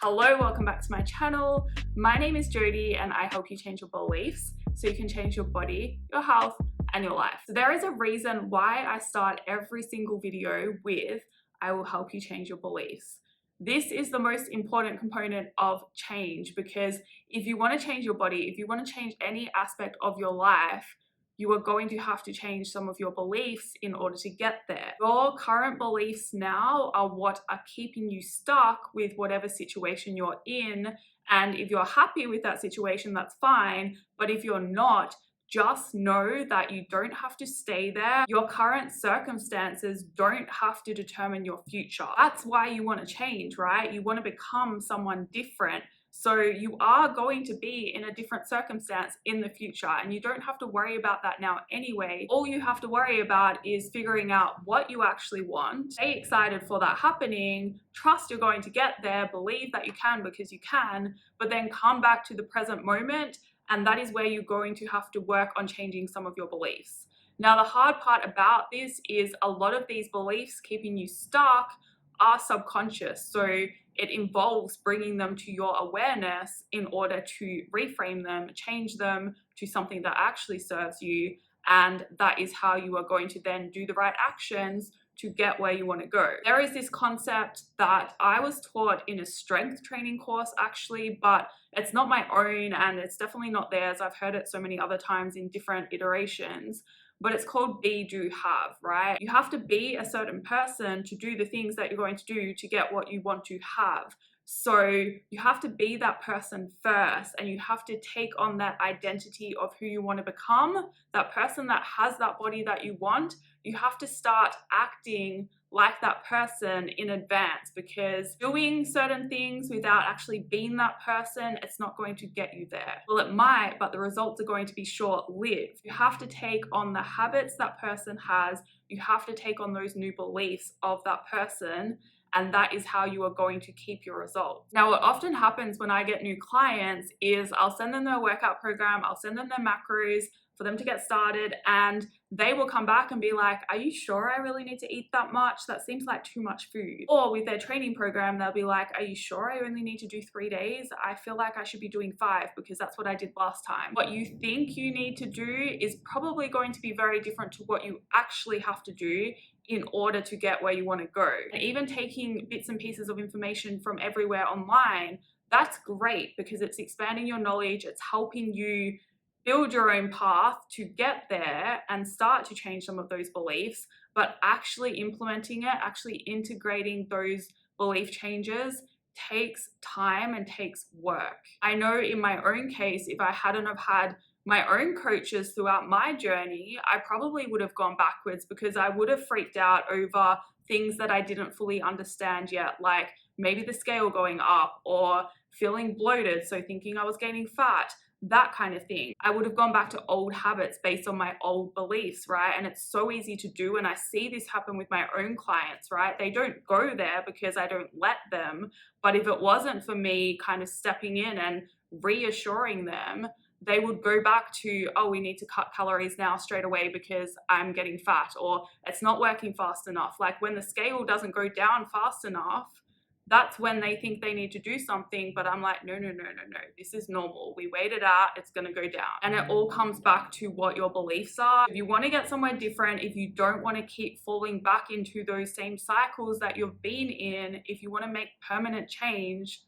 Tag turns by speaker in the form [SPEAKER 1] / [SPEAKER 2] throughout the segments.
[SPEAKER 1] Hello, welcome back to my channel. My name is Jodie and I help you change your beliefs so you can change your body, your health, and your life. So there is a reason why I start every single video with, I will help you change your beliefs. This is the most important component of change because if you want to change your body, if you want to change any aspect of your life, you are going to have to change some of your beliefs in order to get there. Your current beliefs now are what are keeping you stuck with whatever situation you're in. And if you're happy with that situation, that's fine. But if you're not, just know that you don't have to stay there. Your current circumstances don't have to determine your future. That's why you want to change, right? You want to become someone different. So you are going to be in a different circumstance in the future and you don't have to worry about that now anyway. All you have to worry about is figuring out what you actually want. Stay excited for that happening, trust you're going to get there, believe that you can because you can, but then come back to the present moment, and that is where you're going to have to work on changing some of your beliefs. Now, the hard part about this is a lot of these beliefs keeping you stuck are subconscious. So it involves bringing them to your awareness in order to reframe them, change them to something that actually serves you. And that is how you are going to then do the right actions to get where you want to go. There is this concept that I was taught in a strength training course actually, but it's not my own and it's definitely not theirs. I've heard it so many other times in different iterations. But it's called be, do, have, right? You have to be a certain person to do the things that you're going to do to get what you want to have. So you have to be that person first and you have to take on that identity of who you want to become, that person that has that body that you want. You have to start acting like that person in advance, because doing certain things without actually being that person, it's not going to get you there. Well, it might, but the results are going to be short-lived. You have to take on the habits that person has. You have to take on those new beliefs of that person, and that is how you are going to keep your results. Now, what often happens when I get new clients is I'll send them their workout program, I'll send them their macros for them to get started, and they will come back and be like, are you sure I really need to eat that much? That seems like too much food. Or with their training program, they'll be like, are you sure I only need to do 3 days? I feel like I should be doing 5 because that's what I did last time. What you think you need to do is probably going to be very different to what you actually have to do in order to get where you want to go. And even taking bits and pieces of information from everywhere online, that's great because it's expanding your knowledge, it's helping you build your own path to get there and start to change some of those beliefs, but actually implementing it, actually integrating those belief changes takes time and takes work. I know in my own case, if I hadn't have had my own coaches throughout my journey, I probably would have gone backwards because I would have freaked out over things that I didn't fully understand yet, like maybe the scale going up or feeling bloated, so thinking I was gaining fat, that kind of thing. I would have gone back to old habits based on my old beliefs, right? And it's so easy to do. And I see this happen with my own clients, right? They don't go there because I don't let them. But if it wasn't for me kind of stepping in and reassuring them, they would go back to, oh, we need to cut calories now straight away because I'm getting fat, or it's not working fast enough. Like when the scale doesn't go down fast enough, that's when they think they need to do something. But I'm like, no, this is normal. We wait it out, it's gonna go down. And it all comes back to what your beliefs are. If you wanna get somewhere different, if you don't wanna keep falling back into those same cycles that you've been in, if you wanna make permanent change,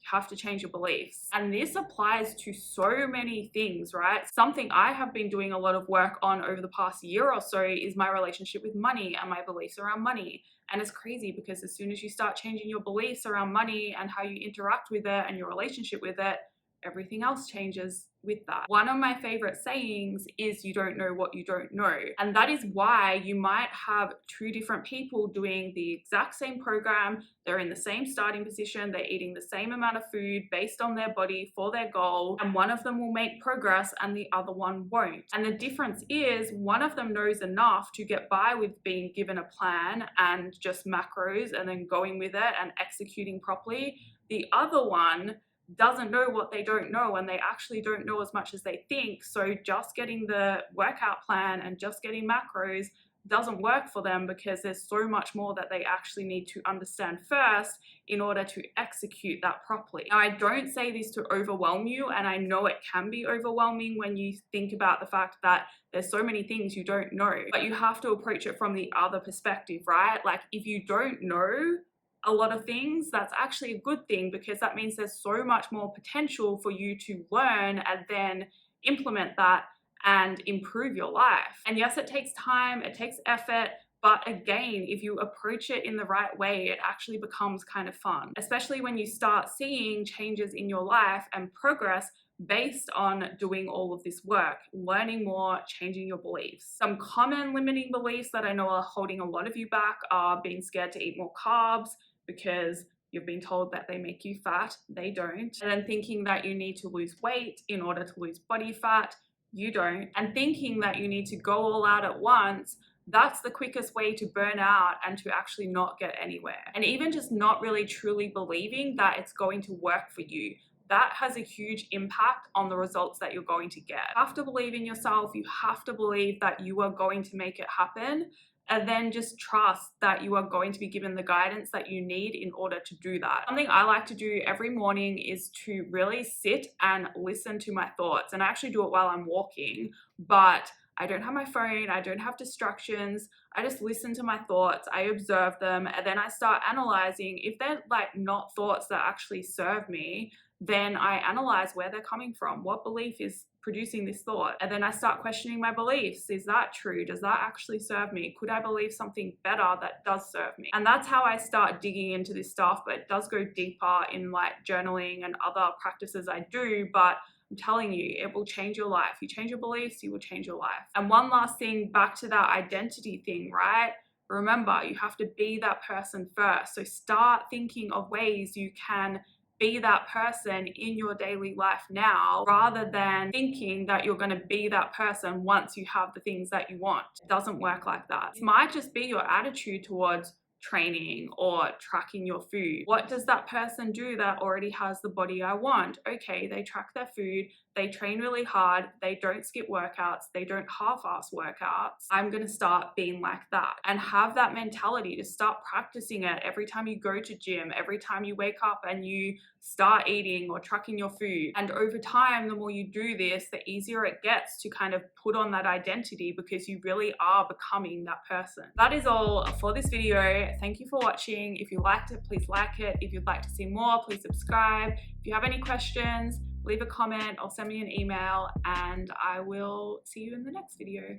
[SPEAKER 1] you have to change your beliefs. And this applies to so many things, right? Something I have been doing a lot of work on over the past year or so is my relationship with money and my beliefs around money. And it's crazy because as soon as you start changing your beliefs around money and how you interact with it and your relationship with it, everything else changes with that. One of my favorite sayings is you don't know what you don't know. And that is why you might have 2 different people doing the exact same program. They're in the same starting position. They're eating the same amount of food based on their body for their goal. And one of them will make progress and the other one won't. And the difference is one of them knows enough to get by with being given a plan and just macros and then going with it and executing properly. The other one doesn't know what they don't know, and they actually don't know as much as they think. So just getting the workout plan and just getting macros doesn't work for them because there's so much more that they actually need to understand first in order to execute that properly. Now, I don't say this to overwhelm you, and I know it can be overwhelming when you think about the fact that there's so many things you don't know, but you have to approach it from the other perspective, right? Like, if you don't know a lot of things, that's actually a good thing, because that means there's so much more potential for you to learn and then implement that and improve your life. And yes, it takes time, it takes effort, but again, if you approach it in the right way, it actually becomes kind of fun, especially when you start seeing changes in your life and progress based on doing all of this work, learning more, changing your beliefs. Some common limiting beliefs that I know are holding a lot of you back are being scared to eat more carbs because you've been told that they make you fat. They don't. And then thinking that you need to lose weight in order to lose body fat. You don't. And thinking that you need to go all out at once. That's the quickest way to burn out and to actually not get anywhere. And even just not really truly believing that it's going to work for you, that has a huge impact on the results that you're going to get. You have to believe in yourself. You have to believe that you are going to make it happen. And then just trust that you are going to be given the guidance that you need in order to do that. Something I like to do every morning is to really sit and listen to my thoughts. And I actually do it while I'm walking, but I don't have my phone, I don't have distractions. I just listen to my thoughts, I observe them, and then I start analyzing. If they're like not thoughts that actually serve me, then I analyze where they're coming from. What belief is producing this thought? And then I start questioning my beliefs. Is that true? Does that actually serve me? Could I believe something better that does serve me? And that's how I start digging into this stuff, but it does go deeper in like journaling and other practices I do, but I'm telling you, it will change your life. You change your beliefs, you will change your life. And one last thing, back to that identity thing, right? Remember, you have to be that person first. So start thinking of ways you can be that person in your daily life now, rather than thinking that you're going to be that person once you have the things that you want. It doesn't work like that. It might just be your attitude towards training or tracking your food. What does that person do that already has the body I want? Okay, they track their food, they train really hard, they don't skip workouts, they don't half-ass workouts. I'm gonna start being like that, and have that mentality to start practicing it every time you go to gym, every time you wake up and you start eating or tracking your food. And over time, the more you do this, the easier it gets to kind of put on that identity, because you really are becoming that person. That is all for this video. Thank you for watching. If you liked it, please like it. If you'd like to see more, please subscribe. If you have any questions, leave a comment or send me an email, and I will see you in the next video.